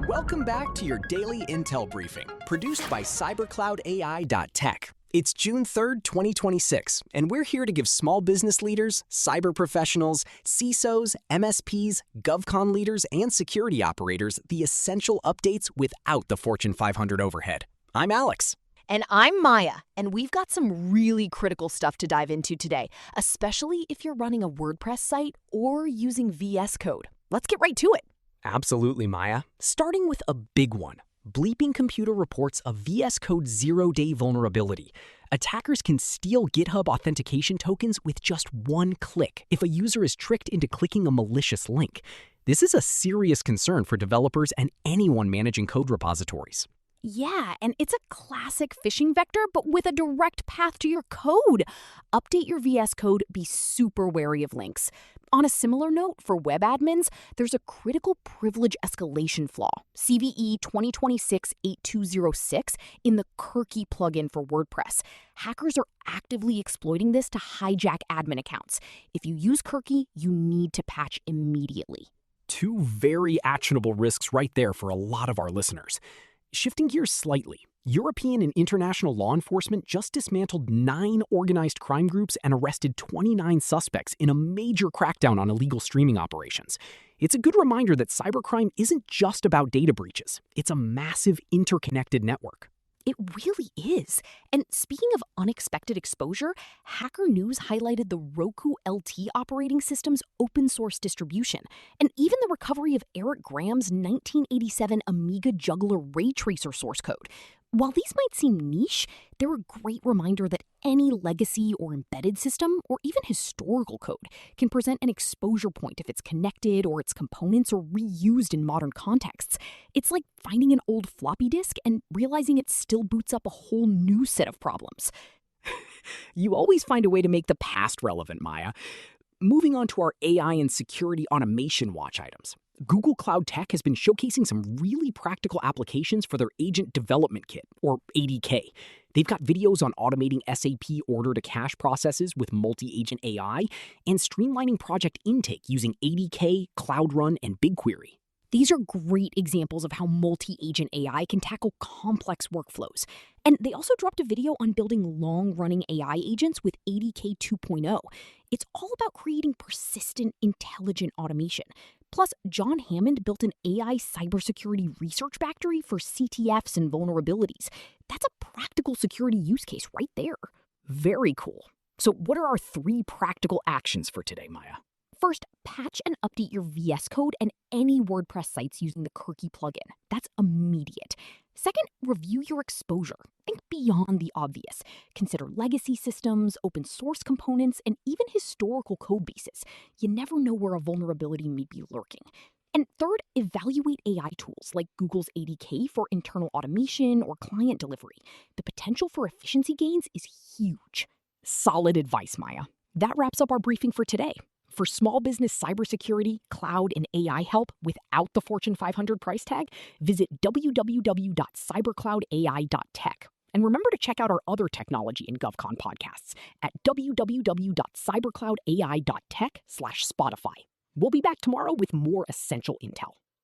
Welcome back to your daily Intel briefing, produced by cybercloudai.tech. It's June 3rd, 2026, and we're here to give small business leaders, cyber professionals, CISOs, MSPs, GovCon leaders, and security operators the essential updates without the Fortune 500 overhead. I'm Alex. And I'm Maya, and we've got some really critical stuff to dive into today, especially if you're running a WordPress site or using VS Code. Let's get right to it. Absolutely, Maya. Starting with a big one. Bleeping Computer reports a VS Code 0-day vulnerability. Attackers can steal GitHub authentication tokens with just one click if a user is tricked into clicking a malicious link. This is a serious concern for developers and anyone managing code repositories. Yeah, and it's a classic phishing vector, but with a direct path to your code. Update your VS Code, be super wary of links. On a similar note, for web admins, there's a critical privilege escalation flaw, CVE 2026-8206, in the Kirki plugin for WordPress. Hackers are actively exploiting this to hijack admin accounts. If you use Kirki, you need to patch immediately. Two very actionable risks right there for a lot of our listeners. Shifting gears slightly, European and international law enforcement just dismantled 9 organized crime groups and arrested 29 suspects in a major crackdown on illegal streaming operations. It's a good reminder that cybercrime isn't just about data breaches. It's a massive interconnected network. It really is. And speaking of unexpected exposure, Hacker News highlighted the Roku LT operating system's open source distribution, and even the recovery of Eric Graham's 1987 Amiga Juggler ray tracer source code. While these might seem niche, they're a great reminder that any legacy or embedded system, or even historical code, can present an exposure point if it's connected or its components are reused in modern contexts. It's like finding an old floppy disk and realizing it still boots up a whole new set of problems. You always find a way to make the past relevant, Maya. Moving on to our AI and security automation watch items. Google Cloud Tech has been showcasing some really practical applications for their Agent Development Kit, or ADK. They've got videos on automating SAP order-to-cash processes with multi-agent AI and streamlining project intake using ADK, Cloud Run, and BigQuery. These are great examples of how multi-agent AI can tackle complex workflows. And they also dropped a video on building long-running AI agents with ADK 2.0. It's all about creating persistent, intelligent automation. Plus, John Hammond built an AI cybersecurity research factory for CTFs and vulnerabilities. That's a practical security use case right there. Very cool. So what are our 3 practical actions for today, Maya? First, patch and update your VS Code and any WordPress sites using the Kirki plugin. That's immediate. Second, review your exposure. Think beyond the obvious. Consider legacy systems, open source components, and even historical code bases. You never know where a vulnerability may be lurking. And third, evaluate AI tools like Google's ADK for internal automation or client delivery. The potential for efficiency gains is huge. Solid advice, Maya. That wraps up our briefing for today. For small business cybersecurity, cloud, and AI help without the Fortune 500 price tag, visit www.cybercloudai.tech. And remember to check out our other technology and GovCon podcasts at www.cybercloudai.tech/Spotify. We'll be back tomorrow with more essential intel.